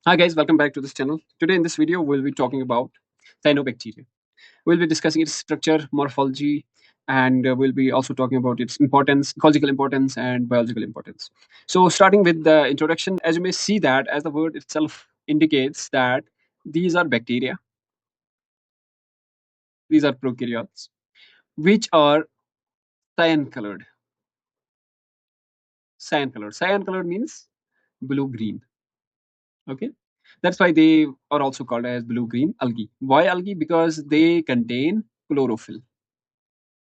Hi guys, welcome back to this channel. Today in this video, we'll be talking about cyanobacteria. We'll be discussing its structure, morphology, and we'll be also talking about its importance, ecological importance, and biological importance. So, starting with the introduction, as you may see that as the word itself indicates that these are bacteria, these are prokaryotes, which are cyan colored. Cyan colored. Cyan colored means blue green. Okay, that's why they are also called as blue green algae. Why algae? Because they contain chlorophyll.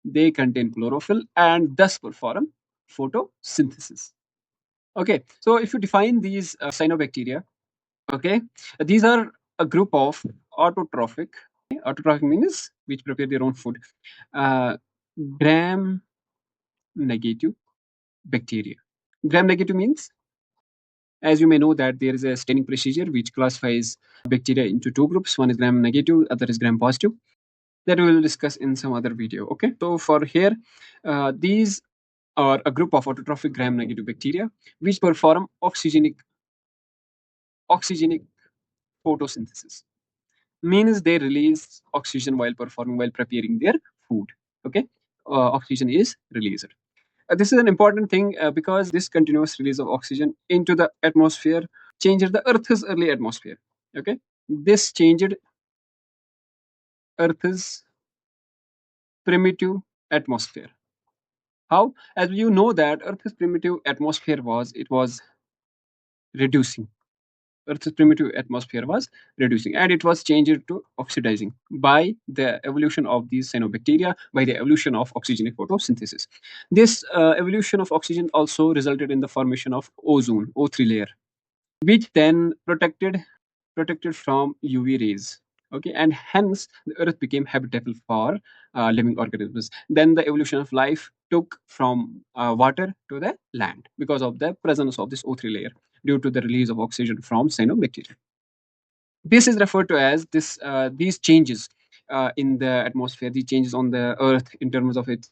They contain chlorophyll and thus perform photosynthesis. Okay, so if you define these cyanobacteria, okay, these are a group of autotrophic. Autotrophic means which prepare their own food. Uh, gram negative bacteria. Gram negative means, as you may know, that there is a staining procedure which classifies bacteria into two groups. One is gram negative, other is gram positive. That we will discuss in some other video. Okay, so for here, these are a group of autotrophic gram-negative bacteria which perform oxygenic photosynthesis. Means they release oxygen while preparing their food. Okay, oxygen is released. This is an important thing because this continuous release of oxygen into the atmosphere changed the Earth's early atmosphere. Okay, this changed Earth's primitive atmosphere. How? As you know that Earth's primitive atmosphere was reducing. Earth's primitive atmosphere was reducing and it was changed to oxidizing by the evolution of these cyanobacteria, by the evolution of oxygenic photosynthesis. This evolution of oxygen also resulted in the formation of ozone, O3 layer, which then protected from UV rays. Okay, and hence the Earth became habitable for living organisms. Then the evolution of life took from water to the land because of the presence of this O3 layer due to the release of oxygen from cyanobacteria. This is referred to as these changes in the atmosphere, these changes on the Earth in terms of its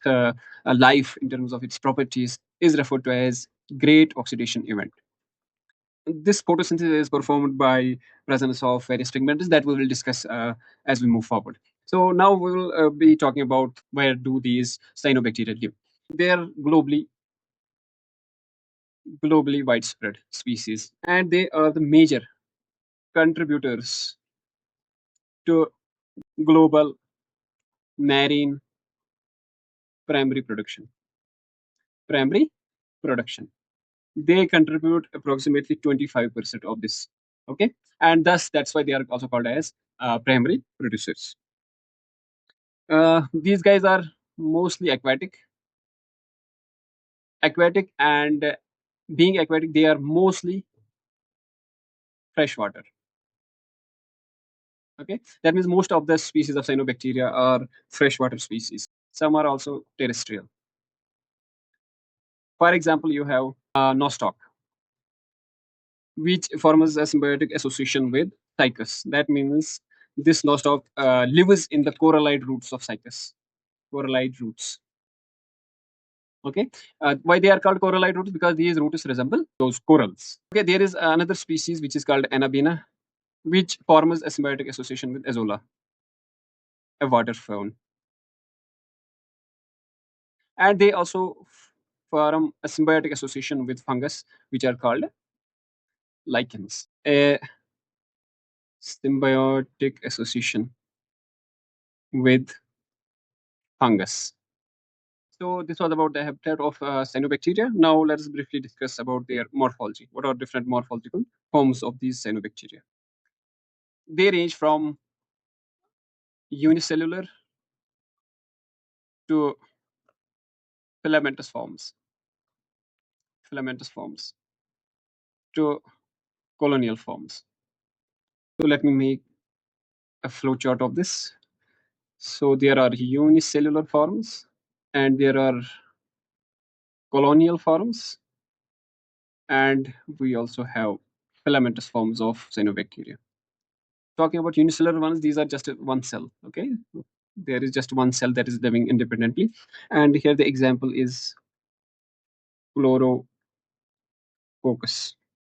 life, in terms of its properties, is referred to as great oxidation event. This photosynthesis is performed by presence of various pigments that we will discuss as we move forward. So now we will be talking about where do these cyanobacteria live. They are globally widespread species, and they are the major contributors to global marine primary production. Primary production. They contribute approximately 25% of this. Okay, and thus that's why they are also called as primary producers. These guys are mostly aquatic, and being aquatic, they are mostly freshwater. Okay, that means most of the species of cyanobacteria are freshwater species. Some are also terrestrial. For example, you have nostoc, which forms a symbiotic association with cycas. That means this nostoc lives in the corallite roots of cycas. Corallite roots. Okay, why they are called corallite roots? Because these roots resemble those corals. Okay, there is another species which is called anabina, which forms a symbiotic association with azolla, a water fawn, and they also form a symbiotic association with fungus, which are called lichens. A symbiotic association with fungus. So this was about the habitat of cyanobacteria. Now let us briefly discuss about their morphology. What are different morphological forms of these cyanobacteria? They range from unicellular to filamentous forms, filamentous forms to colonial forms. So let me make a flowchart of this. So there are unicellular forms and there are colonial forms, and we also have filamentous forms of cyanobacteria. Talking about unicellular ones, these are just one cell. Okay, there is just one cell that is living independently, and here the example is chlorococcus.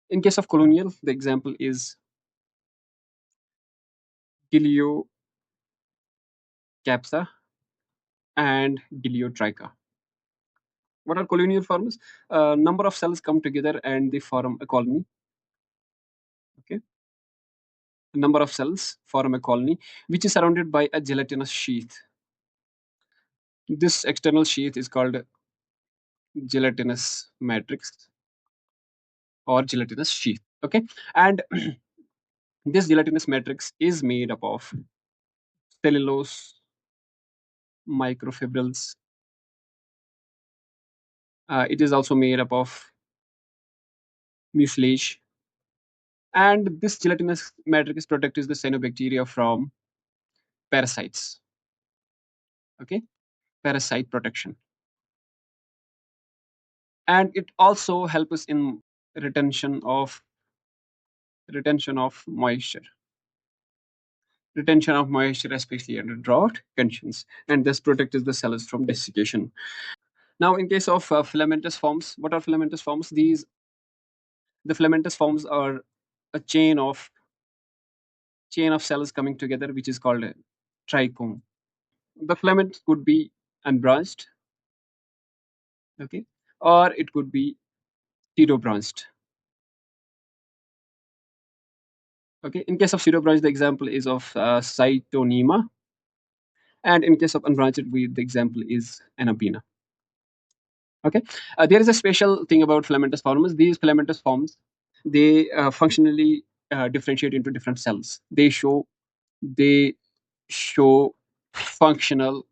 In case of colonial, the example is Giliocapsa, and Giliotricha. What are colonial forms? Number of cells come together and they form a colony. Okay, a number of cells form a colony, which is surrounded by a gelatinous sheath. This external sheath is called gelatinous matrix or gelatinous sheath. Okay, and this gelatinous matrix is made up of cellulose, microfibrils. It is also made up of mucilage, and this gelatinous matrix protects the cyanobacteria from parasites. Okay, parasite protection, and it also helps us in retention of retention of moisture retention of moisture, especially under drought conditions, and this protects the cells from desiccation. Now, in case of filamentous forms, what are filamentous forms? The filamentous forms are a chain of cells coming together, which is called a trichome. The filament could be unbranched, okay, or it could be pseudobranched. Okay, in case of pseudobranched, the example is of cytonema, and in case of unbranched, the example is anabina. Okay, there is a special thing about filamentous forms. These filamentous forms, they functionally differentiate into different cells. They show functional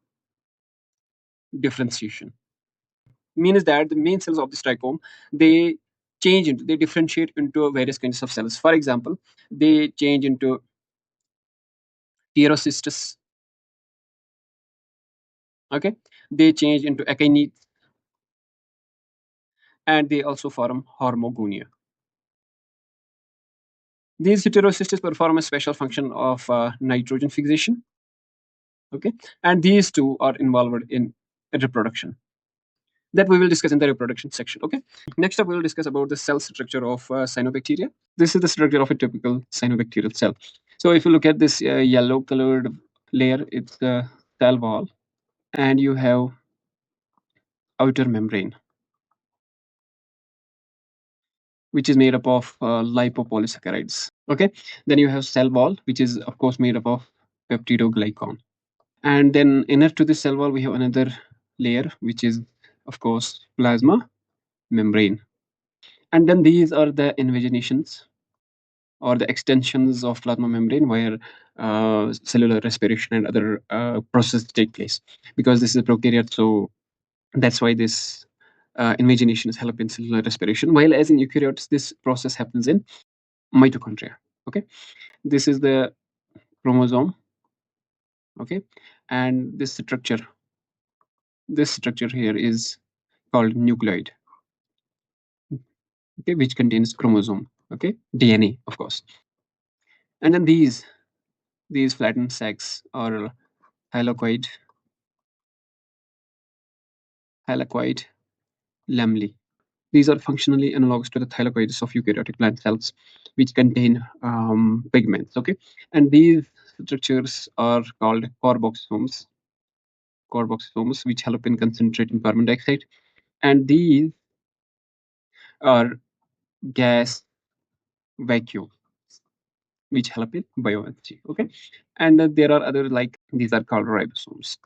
differentiation. Means that the main cells of this trichome, they differentiate into various kinds of cells. For example, they change into pterocystis. Okay, they change into akinete, and they also form hormogonia. These heterocystis perform a special function of nitrogen fixation. Okay, and these two are involved in reproduction. That we will discuss in the reproduction section. Okay, next up we will discuss about the cell structure of cyanobacteria. This is the structure of a typical cyanobacterial cell. So if you look at this yellow colored layer, it's the cell wall, and you have outer membrane, which is made up of lipopolysaccharides. Okay, then you have cell wall, which is of course made up of peptidoglycan, and then inner to this cell wall we have another layer, which is of course plasma membrane. And then these are the invaginations or the extensions of plasma membrane where cellular respiration and other processes take place. Because this is a prokaryote, so that's why this invaginations help in cellular respiration. While as in eukaryotes, this process happens in mitochondria. Okay, this is the chromosome. Okay, and this structure here is called nucleoid. Okay, which contains chromosome. Okay, DNA, of course. And then these flattened sacs are thylakoid, thylakoid lamellin. These are functionally analogous to the thylakoids of eukaryotic plant cells, which contain pigments. Okay, and these structures are called carboxysomes, which help in concentrating carbon dioxide, and these are gas vacuole, which help in bioenergy. Okay, and there are other like these are called ribosomes,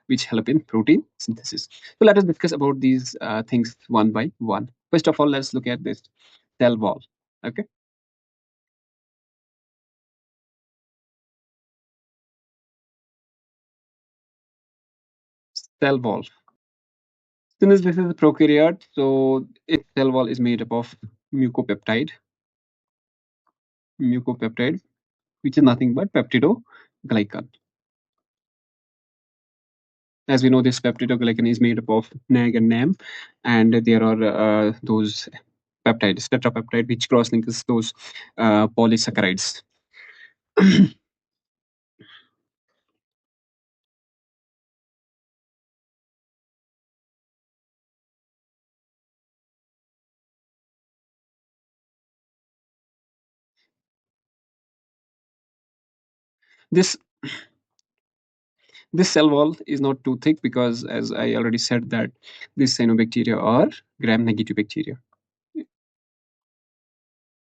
which help in protein synthesis. So let us discuss about these things one by one. First of all, let's look at this cell wall. Okay, cell wall. Since this is a prokaryote, so its cell wall is made up of mucopeptide, mucopeptide, which is nothing but peptidoglycan. As we know, this peptidoglycan is made up of NAG and NAM, and there are those peptides, tetrapeptide, which cross-links those polysaccharides. This this cell wall is not too thick because, as I already said, that these cyanobacteria are gram-negative bacteria.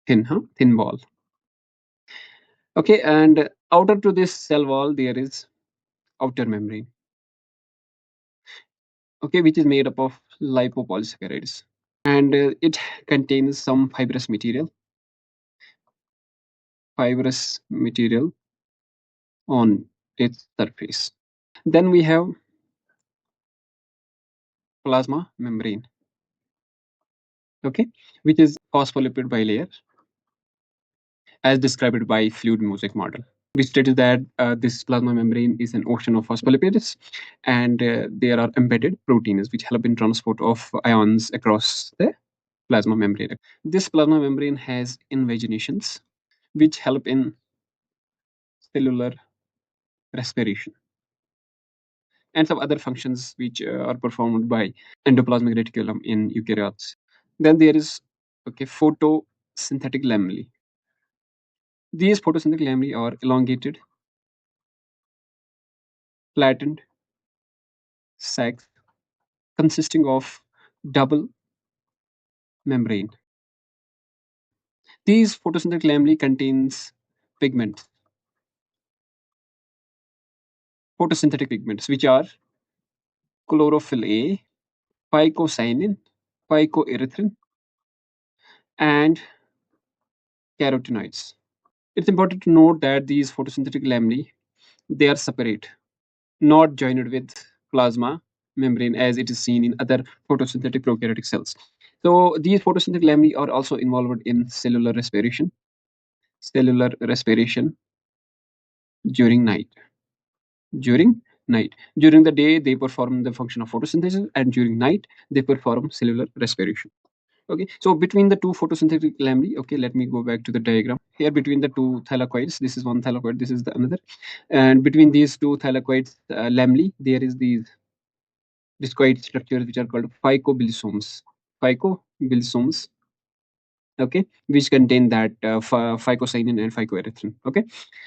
Thin, huh? Thin wall. Okay, and outer to this cell wall there is outer membrane. Okay, which is made up of lipopolysaccharides, and it contains some fibrous material on its surface. Then we have plasma membrane, okay, which is phospholipid bilayer as described by fluid mosaic model, which states that this plasma membrane is an ocean of phospholipids, and there are embedded proteins which help in transport of ions across the plasma membrane. This plasma membrane has invaginations which help in cellular respiration and some other functions which are performed by endoplasmic reticulum in eukaryotes. Then there is photosynthetic lamellae. These photosynthetic lamellae are elongated, flattened sacs consisting of double membrane. These photosynthetic lamellae contains pigments, photosynthetic pigments, which are chlorophyll A, phycocyanin, phycoerythrin, and carotenoids. It's important to note that these photosynthetic lamellae, they are separate, not joined with plasma membrane as it is seen in other photosynthetic prokaryotic cells. So these photosynthetic lamellae are also involved in cellular respiration during night. During night. During the day, they perform the function of photosynthesis, and during night, they perform cellular respiration. Okay, so between the two photosynthetic lamellae, okay, let me go back to the diagram. Here, between the two thylakoids, this is one thylakoid, this is the another, and between these two thylakoids lamellae, there is these discoid structures which are called phycobilisomes. Phycobilisomes, okay, which contain that phycocyanin and phycoerythrin. Okay,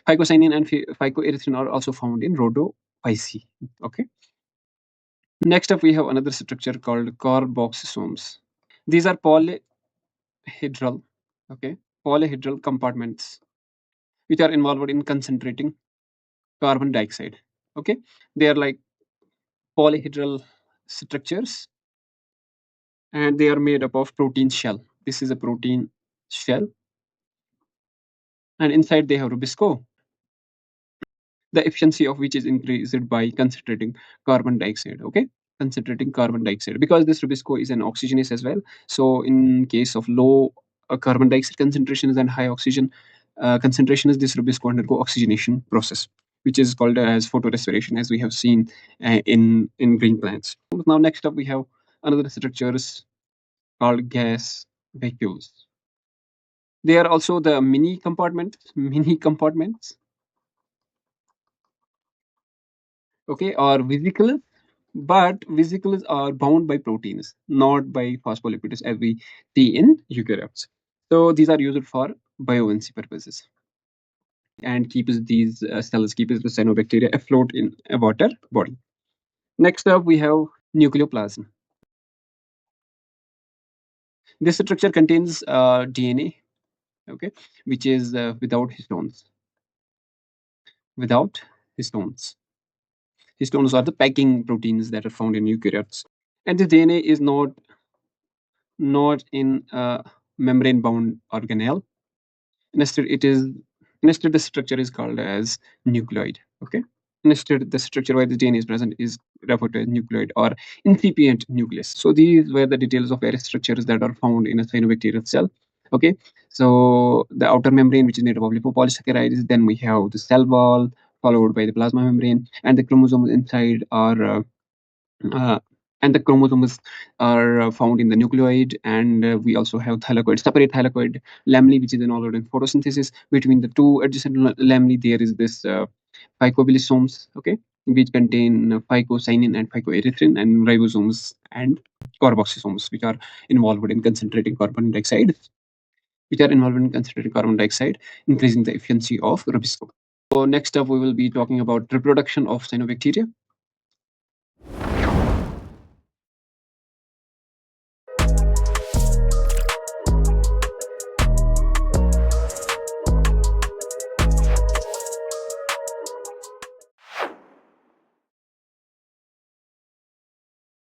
phycocyanin and phycoerythrin are also found in rhodophyceae. Okay, next up we have another structure called carboxysomes. These are polyhedral, okay, polyhedral compartments which are involved in concentrating carbon dioxide. Okay, they are like polyhedral structures, and they are made up of protein shell. This is a protein shell, and inside they have rubisco, the efficiency of which is increased by concentrating carbon dioxide. Okay, concentrating carbon dioxide, because this rubisco is an oxygenase as well. So in case of low carbon dioxide concentrations and high oxygen concentrations, this rubisco undergo oxygenation process, which is called as photorespiration, as we have seen in green plants. Now next up we have another structures called gas vacuoles. They are also the mini compartments, okay, or vesicles, but vesicles are bound by proteins, not by phospholipids as we see in eukaryotes. So these are used for buoyancy purposes and keeps these cells, keeps the cyanobacteria afloat in a water body. Next up, we have nucleoplasm. This structure contains DNA, okay, which is without histones. Without histones. Histones are the packing proteins that are found in eukaryotes, and the DNA is not in a membrane-bound organelle. Instead, the structure is called as nucleoid. Okay. Instead, the structure where the DNA is present is referred to as nucleoid or incipient nucleus. So these were the details of various structures that are found in a cyanobacterial cell. Okay. So the outer membrane, which is made up of lipopolysaccharides, then we have the cell wall, followed by the plasma membrane, and the chromosomes inside are uh, and the chromosomes are found in the nucleoid, and we also have separate thylakoid lamellae, which is involved in photosynthesis. Between the two adjacent lamellae, there is this phycobilisomes, okay, which contain phycocyanin and phycoerythrin, and ribosomes and carboxysomes, which are involved in concentrating carbon dioxide, increasing the efficiency of rubisco. So next up, we will be talking about reproduction of cyanobacteria.